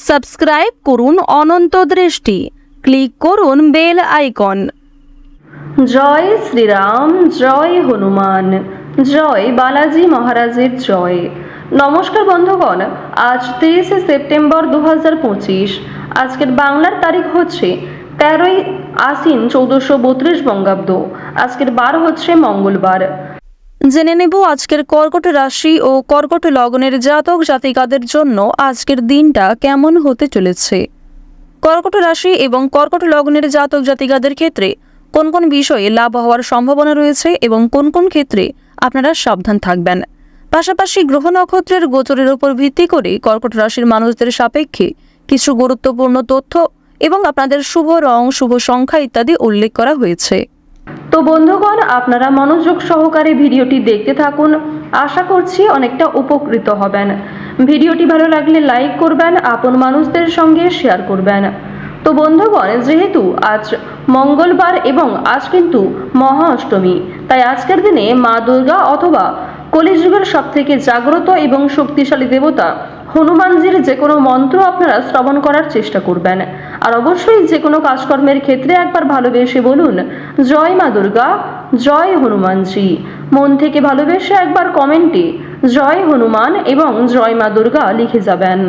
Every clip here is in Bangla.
সাবস্ক্রাইব করুন অনন্ত দৃষ্টি, ক্লিক করুন বেল আইকন। জয় শ্রীরাম, জয় হনুমান, জয় বালাজি মহারাজের জয়। নমস্কার বন্ধুগণ, আজ 23শে সেপ্টেম্বর 2025। আজকের বাংলার তারিখ হচ্ছে 13ই আশ্বিন 1432 বঙ্গাব্দ। আজকের বার হচ্ছে মঙ্গলবার। জেনে নেব আজকের কর্কট রাশি ও কর্কট লগ্নের জাতক জাতিকাদের জন্য আজকের দিনটা কেমন হতে চলেছে। কর্কট রাশি এবং কর্কট লগ্নের জাতক জাতিকাদের ক্ষেত্রে কোন কোন বিষয়ে লাভ হওয়ার সম্ভাবনা রয়েছে এবং কোন কোন ক্ষেত্রে আপনারা সাবধান থাকবেন। পাশাপাশি গ্রহ নক্ষত্রের গোচরের উপর ভিত্তি করে কর্কট রাশির মানুষদের সাপেক্ষে কিছু গুরুত্বপূর্ণ তথ্য এবং আপনাদের শুভ রং, শুভ সংখ্যা ইত্যাদি উল্লেখ করা হয়েছে। তো বন্ধুগণ, আপনারা মনোযোগ সহকারে ভিডিওটি দেখতে থাকুন। আশা করছি অনেকটা উপকৃত হবেন। ভিডিওটি ভালো লাগলে লাইক করবেন, আপন মানুষদের সঙ্গে শেয়ার করবেন। তো বন্ধুগণ, যেহেতু আজ মঙ্গলবার এবং আজ কিন্তু মহা অষ্টমী, তাই আজকের দিনে মা দুর্গা অথবা কলিযুগের সবথেকে জাগ্রত এবং শক্তিশালী দেবতা হনুমানজির যে কোনো মন্ত্র আপনারা শ্রবণ করার চেষ্টা করবেন। আর অবশ্যই যে কোনো কাজকর্মের ক্ষেত্রে একবার ভালোবেসে বলুন জয় মা দুর্গা, জয় হনুমানজি। মন থেকে ভালোবেসে একবার কমেন্টে জয় হনুমান এবং জয় মা দুর্গা লিখে যাবেন।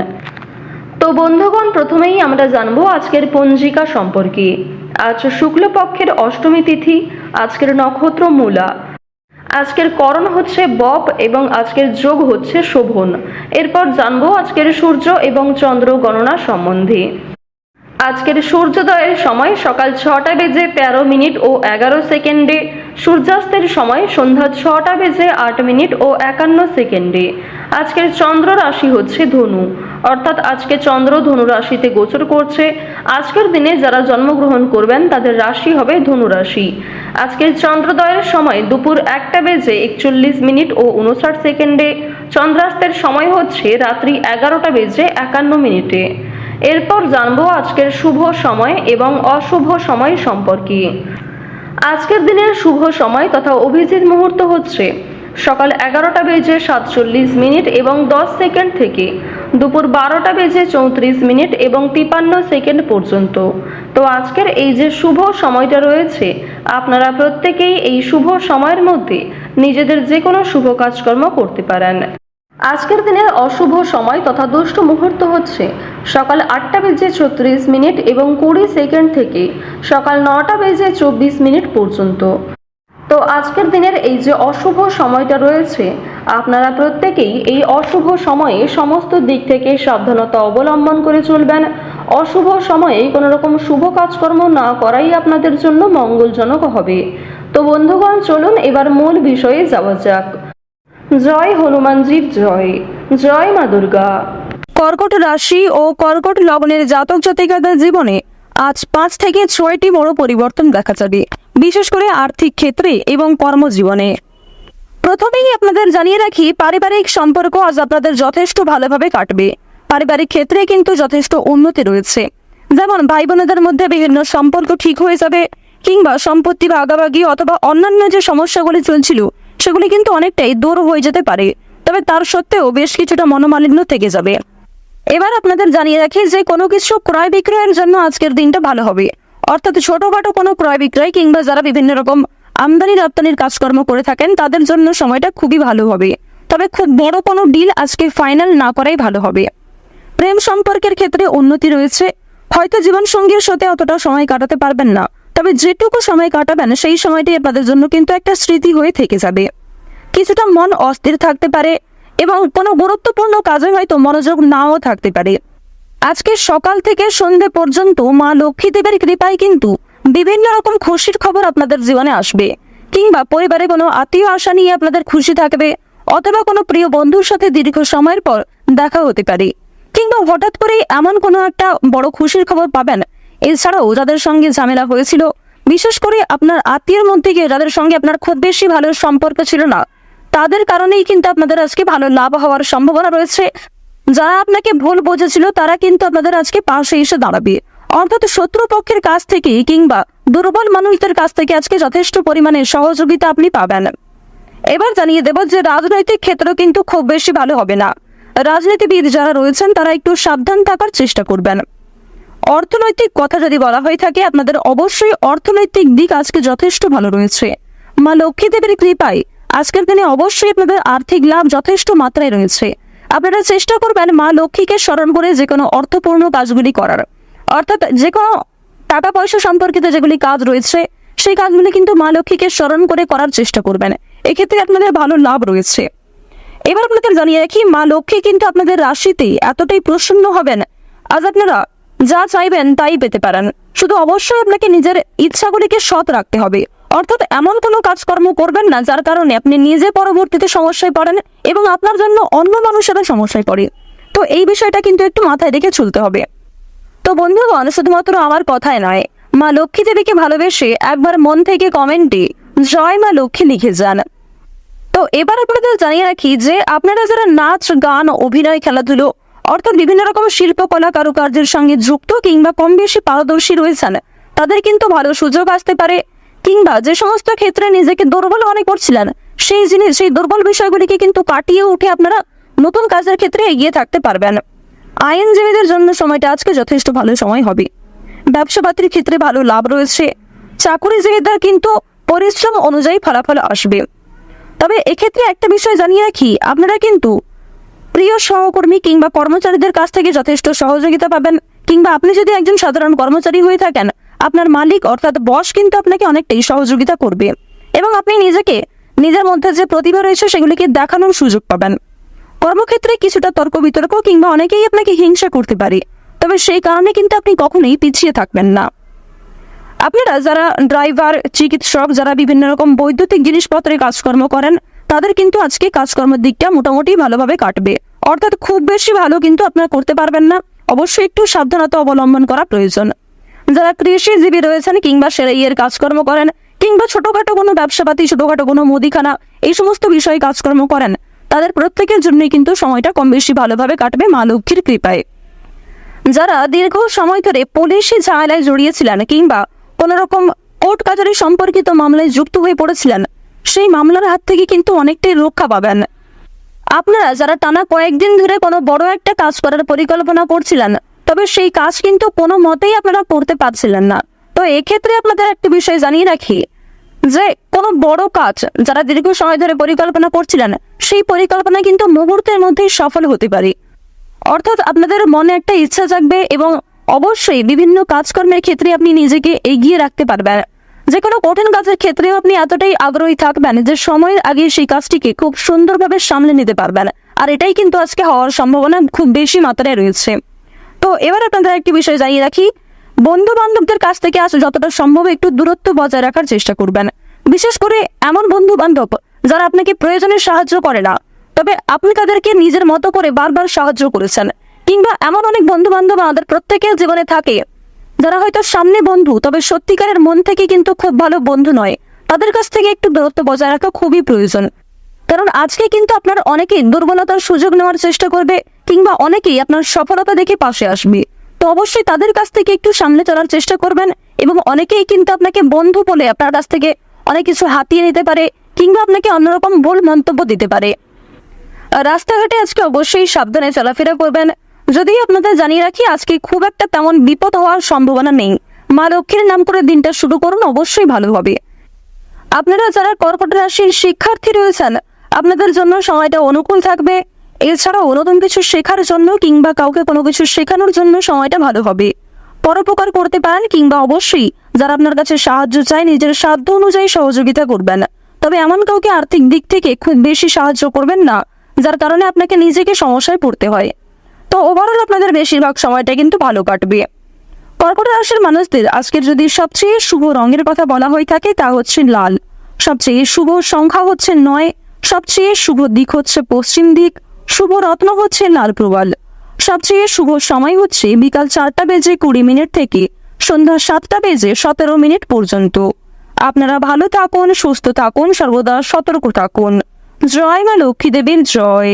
তো বন্ধুগণ, প্রথমেই আমরা জানবো আজকের পঞ্জিকা সম্পর্কে। আজ শুক্লপক্ষের অষ্টমী তিথি, আজকের নক্ষত্র মূলা, আজকের করণ হচ্ছে বপ এবং আজকের যোগ হচ্ছে শোভন। এরপর জানবো আজকের সূর্য এবং চন্দ্র গণনা সম্বন্ধে। আজকের সূর্যোদয়ের সময় সকাল 6টা বেজে 13 মিনিট ও 11 সেকেন্ডে, সূর্যাস্তের সময় সন্ধ্যা 6টা বেজে 8 মিনিট ও 51 সেকেন্ডে। আজকের চন্দ্র রাশি হচ্ছে ধনু, অর্থাৎ আজকে চন্দ্র ধনু রাশিতে গোচর করছে। আজকের দিনে যারা জন্মগ্রহণ করবেন তাদের রাশি হবে ধনু রাশি। আজকের চন্দ্রোদয়ের সময় দুপুর 1টা বেজে 41 মিনিট ও 59 সেকেন্ডে, চন্দ্রাস্তের সময় হচ্ছে রাত্রি 11টা বেজে 51 মিনিটে। এরপর জানবো আজকের শুভ সময় এবং অশুভ সময় সম্পর্কে। আজকের দিনের শুভ সময় তথা অভিজিৎ মুহূর্ত হচ্ছে সকাল 11টা বেজে 47 মিনিট এবং 10 সেকেন্ড থেকে দুপুর 12টা বেজে 34 মিনিট এবং 53 সেকেন্ড পর্যন্ত। তো আজকের এই যে শুভ সময়টা রয়েছে, আপনারা প্রত্যেকেই এই শুভ সময়ের মধ্যে নিজেদের যে কোনো শুভ কাজকর্ম করতে পারেন। আজকের দিনের অশুভ সময় তথা দুষ্ট মুহূর্ত হচ্ছে সকাল 8টা বেজে 36 মিনিট এবং 20 সেকেন্ড থেকে সকাল 9টা বেজে 24 মিনিট পর্যন্ত। তো আজকের দিনের এই যে অশুভ সময়টা রয়েছে, আপনারা প্রত্যেকেই এই অশুভ সময়ে সমস্ত দিক থেকে সাবধানতা অবলম্বন করে চলবেন। অশুভ সময়ে কোনো রকম শুভ কাজকর্ম না করাই আপনাদের জন্য মঙ্গলজনক হবে। তো বন্ধুগণ, চলুন এবার মূল বিষয়ে যাওয়া যাক। জয় হনুমানজির জয়, জয় মা দুর্গা। কর্কট রাশি ও কর্কট লগ্নের জাতক জাতিকাদের জীবনে আজ 5 থেকে 6টি বড় পরিবর্তন দেখা যাবে, বিশেষ করে আর্থিক ক্ষেত্রে এবং কর্মজীবনে। প্রথমেই আপনাদের জানিয়ে রাখি, পারিবারিক সম্পর্ক আজ আপনাদের যথেষ্ট ভালোভাবে কাটবে। পারিবারিক ক্ষেত্রে কিন্তু যথেষ্ট উন্নতি রয়েছে, যেমন ভাই বোনেদের মধ্যে বিভিন্ন সম্পর্ক ঠিক হয়ে যাবে, কিংবা সম্পত্তি ভাগাভাগি অথবা অন্যান্য যে সমস্যাগুলি চলছিল সেগুলি কিন্তু অনেকটাই দূর হয়ে যেতে পারে। তবে তার সত্ত্বেও বেশ কিছুটা মনোমালিন্য থেকে যাবে। এবার আপনাদের জানিয়ে রাখি যে কোনো কিছু ক্রয় বিক্রয়ের জন্য আজকের দিনটা ভালো হবে, অর্থাৎ ছোটখাটো কোনো ক্রয় বিক্রয় কিংবা যারা বিভিন্ন রকম আমদানি রপ্তানির কাজকর্ম করে থাকেন তাদের জন্য সময়টা খুবই ভালো হবে। তবে খুব বড় কোনো ডিল আজকে ফাইনাল না করাই ভালো হবে। প্রেম সম্পর্কের ক্ষেত্রে উন্নতি রয়েছে। হয়তো জীবনসঙ্গীর সাথে অতটা সময় কাটাতে পারবেন না, তবে যেটুকু সময় কাটাবেন সেই সময়টি আপনাদের জন্য কিন্তু একটা স্মৃতি হয়ে থেকে যাবে। কিছুটা মন অস্থির থাকতে পারে এবং কোনো গুরুত্বপূর্ণ কাজে হয়তো মনোযোগ নাও থাকতে পারে। আজকে সকাল থেকে সন্ধ্যে পর্যন্ত মা লক্ষ্মী দেবীর কৃপায় কিন্তু বিভিন্ন রকম খুশির খবর আপনাদের জীবনে আসবে, কিংবা পরিবারে কোনো আত্মীয় আশা নিয়ে আপনাদের খুশি থাকবে, অথবা কোনো প্রিয় বন্ধুর সাথে দীর্ঘ সময়ের পর দেখা হতে পারে, কিংবা হঠাৎ করে এমন কোনো একটা বড় খুশির খবর পাবেন। এছাড়াও যাদের সঙ্গে ঝামেলা হয়েছিল, বিশেষ করে আপনার আত্মীয়ের মধ্যে গিয়ে যাদের সঙ্গে আপনার খুব বেশি ভালো সম্পর্ক ছিল না, তাদের কারণেই কিন্তু আপনাদের আজকে ভালো লাভ হওয়ার সম্ভাবনা রয়েছে। যারা আপনাকে ভুল বুঝেছিল তারা কিন্তু আপনাদের আজকে পাশে এসে দাঁড়াবে, অর্থাৎ শত্রুপক্ষের কাছ থেকে কিংবা দুর্বল মানুষদের কাছ থেকে আজকে যথেষ্ট পরিমাণে সহযোগিতা আপনি পাবেন। এবার জানিয়ে দেব যে রাজনৈতিক ক্ষেত্র কিন্তু খুব বেশি ভালো হবে না। রাজনীতিবিদ যারা রয়েছেন তারা একটু সাবধান থাকার চেষ্টা করবেন। অর্থনৈতিক কথা যদি বলা হয়ে থাকে, আপনাদের অবশ্যই অর্থনৈতিক দিক আজকে যথেষ্ট ভালো রয়েছে। মা লক্ষ্মী দেবীর কৃপায় আজকের দিনে অবশ্যই আপনাদের আর্থিক লাভ যথেষ্ট মাত্রায় রয়েছে। আপনারা চেষ্টা করবেন মা লক্ষ্মীকে স্মরণ করে যে কোনো অর্থপূর্ণ কাজগুলি করার, অর্থাৎ যে কোনো টাকা পয়সা সম্পর্কিত যেগুলি কাজ রয়েছে সেই কাজগুলি কিন্তু মা লক্ষ্মীকে স্মরণ করে করার চেষ্টা করবেন। এক্ষেত্রে আপনাদের ভালো লাভ রয়েছে। এবার আপনাদের জানিয়ে রাখি, মা লক্ষ্মী কিন্তু আপনাদের রাশিতে এতটাই প্রসন্ন হবেন, আজ আপনারা যা চাইবেন তাই পেতে পারেন। শুধু অবশ্যই আপনাকে নিজের ইচ্ছাগুলিকে সৎ রাখতে হবে, অর্থাৎ এমন কোনো কাজকর্ম করবেন না যার কারণে আপনি নিজে পরবর্তীতে সমস্যায় পড়েন এবং আপনার জন্য অন্য মানুষেরা সমস্যায় পড়ে। তো এই বিষয়টা কিন্তু একটু মাথায় রেখে চলতে হবে। তো বন্ধুগণ, শুধুমাত্র আমার কথায় নয়, মা লক্ষ্মী দেবীকে ভালোবেসে একবার মন থেকে কমেন্টে জয় মা লক্ষ্মী লিখে যান। তো এবার আপনাদের জানিয়ে রাখি যে আপনারা যারা নাচ, গান, অভিনয়, খেলাধুলো অর্থাৎ বিভিন্ন রকম শিল্পকলা কারুকার্যের সঙ্গে যুক্ত কিংবা কম বেশি পারদর্শী রয়েছেন, তাদের কিন্তু ভালো সুযোগ আসতে পারে। কিংবা যে সমস্ত ক্ষেত্রে নিজেকে দুর্বল মনে করছিলেন সেই দুর্বল বিষয়গুলিকে কিন্তু কাটিয়ে উঠে আপনারা নতুন কাজের ক্ষেত্রে এগিয়ে থাকতে পারবেন। আইনজীবীদের জন্য সময়টা আজকে যথেষ্ট ভালো সময় হবে। ব্যবসাপাতির ক্ষেত্রে ভালো লাভ রয়েছে। চাকুরিজীবীদের কিন্তু পরিশ্রম অনুযায়ী ফলাফল আসবে। তবে এক্ষেত্রে একটা বিষয় জানিয়ে রাখি, আপনারা কিন্তু প্রিয় সহকর্মী কিংবা কর্মচারীদের কাছ থেকে যথেষ্ট সহযোগিতা পাবেন। কিংবা আপনি যদি একজন সাধারণ কর্মচারী হয়ে থাকেন, আপনার মালিক অর্থাৎ বস কিন্তু আপনাকে অনেকটাই সহযোগিতা করবে এবং আপনি নিজের মধ্যে যে প্রতিভা রয়েছে সেগুলিকে দেখানোর সুযোগ পাবেন। কর্মক্ষেত্রে কিছুটা তর্ক বিতর্ক কিংবা অনেকেই আপনাকে হিংসা করতে পারে, তবে সেই কারণে কিন্তু আপনি কখনোই পিছিয়ে থাকবেন না। আপনারা যারা ড্রাইভার, চিকিৎসক, যারা বিভিন্ন রকম বৈদ্যুতিক জিনিসপত্রে কাজকর্ম করেন, তাদের কিন্তু আজকে কাজকর্মের দিকটা মোটামুটি ভালোভাবে কাটবে, অর্থাৎ খুব বেশি ভালো কিন্তু আপনারা করতে পারবেন না। অবশ্যই একটু সাবধানতা অবলম্বন করা প্রয়োজন। যারা কৃষিজীবী রয়েছেন কিংবা সেলাইয়ের কাজকর্ম করেন কিংবা ছোটখাটো কোনো ব্যবসাপাতি, ছোটখাটো কোনো মুদিখানা, এই সমস্ত বিষয়ে কাজকর্ম করেন, তাদের প্রত্যেকের জন্যই কিন্তু সময়টা কম বেশি ভালোভাবে কাটবে মা লক্ষ্মীর কৃপায়। যারা দীর্ঘ সময় ধরে পুলিশি ঝামেলায় জড়িয়েছিলেন কিংবা কোনো রকম কোর্ট কাচারি সম্পর্কিত মামলায় যুক্ত হয়ে পড়েছিলেন, সেই মামলার হাত থেকে কিন্তু অনেকটাই রক্ষা পাবেন। আপনারা যারা টানা কয়েকদিন ধরে কোনো বড় একটা কাজ করার পরিকল্পনা করছিলেন, তবে সেই কাজ কিন্তু কোনো মতেই আপনারা করতে পারছিলেন না, তো এক্ষেত্রে আপনাদের একটা বিষয় জানিয়ে রাখি যে কোনো বড় কাজ যারা দীর্ঘ সময় ধরে পরিকল্পনা করছিলেন, সেই পরিকল্পনা কিন্তু মুহূর্তের মধ্যেই সফল হতে পারে। অর্থাৎ আপনাদের মনে একটা ইচ্ছা জাগবে এবং অবশ্যই বিভিন্ন কাজকর্মের ক্ষেত্রে আপনি নিজেকে এগিয়ে রাখতে পারবেন। যে কোনো কঠিন কাজের ক্ষেত্রেও আপনি এতটাই আগ্রহী থাকবেন যে সময়ের আগে সেই কাজটিকে খুব সুন্দরভাবে সামলে নিতে পারবেন, আর এটাই কিন্তু আজকে হওয়ার সম্ভাবনা খুব বেশি মাত্রায় রয়েছে। তো এবার আপনাদের একটি বিষয় জানিয়ে রাখি, বন্ধু বান্ধবদের কাছ থেকে আজ যতটা সম্ভব একটু দূরত্ব বজায় রাখার চেষ্টা করবেন। বিশেষ করে এমন বন্ধু বান্ধব যারা আপনাকে প্রয়োজনে সাহায্য করে না, তবে আপনি তাদেরকে নিজের মতো করে বারবার সাহায্য করেছেন। কিংবা এমন অনেক বন্ধু বান্ধব আমাদের প্রত্যেকের জীবনে থাকে যারা হয়তো সামনে বন্ধু, তবে সত্যিকারের মন থেকে কিন্তু খুব ভালো বন্ধু নয়। তাদের কাছ থেকে একটু দূরত্ব বজায় রাখা খুবই প্রয়োজন, কারণ আজকে কিন্তু আপনার অনেকেই দুর্বলতার সুযোগ নেওয়ার চেষ্টা করবে কিংবা অনেকেই আপনার সফলতা দেখে পাশে আসবে। তো অবশ্যই তাদের কাছ থেকে একটু সামনে চলার চেষ্টা করবেন এবং অনেকেই কিন্তু আপনাকে বন্ধু বলে আপনার কাছ থেকে অনেক কিছু হাতিয়ে নিতে পারে কিংবা আপনাকে অন্যরকম ভুল মন্তব্য দিতে পারে। রাস্তাঘাটে আজকে অবশ্যই সাবধানে চলাফেরা করবেন। যদিও আপনাদের জানিয়ে রাখি, আজকে খুব একটা তেমন বিপদ হওয়ার সম্ভাবনা নেই। মা লক্ষ্মীর নাম করে দিনটা শুরু করুন, অবশ্যই ভালো হবে। আপনারা যারা কর্কট রাশির শিক্ষার্থী রয়েছেন, আপনাদের জন্য সময়টা অনুকূল থাকবে। এছাড়াও নতুন কিছু শেখার জন্য কিংবা কাউকে কোনো কিছু শেখানোর জন্য সময়টা ভালো হবে। পরোপকার করতে পারেন কিংবা অবশ্যই যারা আপনার কাছে সাহায্য চায় নিজের সাধ্য অনুযায়ী সহযোগিতা করবেন। তবে এমন কাউকে আর্থিক দিক থেকে খুব বেশি সাহায্য করবেন না যার কারণে আপনাকে নিজেকে সমস্যায় পড়তে হয়। তো ওভারঅল আপনাদের বেশিরভাগ সময়টা কিন্তু ভালো কাটবে। কর্কট রাশির মানুষদের আজকের যদি সবচেয়ে শুভ রঙের কথা বলা হয়ে থাকে তা হচ্ছে লাল। সবচেয়ে শুভ সংখ্যা হচ্ছে 9। সবচেয়ে শুভ দিক হচ্ছে পশ্চিম দিক। শুভ রত্ন হচ্ছে লাল প্রবাল। সবচেয়ে শুভ সময় হচ্ছে বিকাল 4:20 থেকে সন্ধ্যা 7:17 পর্যন্ত। আপনারা ভালো থাকুন, সুস্থ থাকুন, সর্বদা সতর্ক থাকুন। জয় মা লক্ষ্মী দেবীর জয়।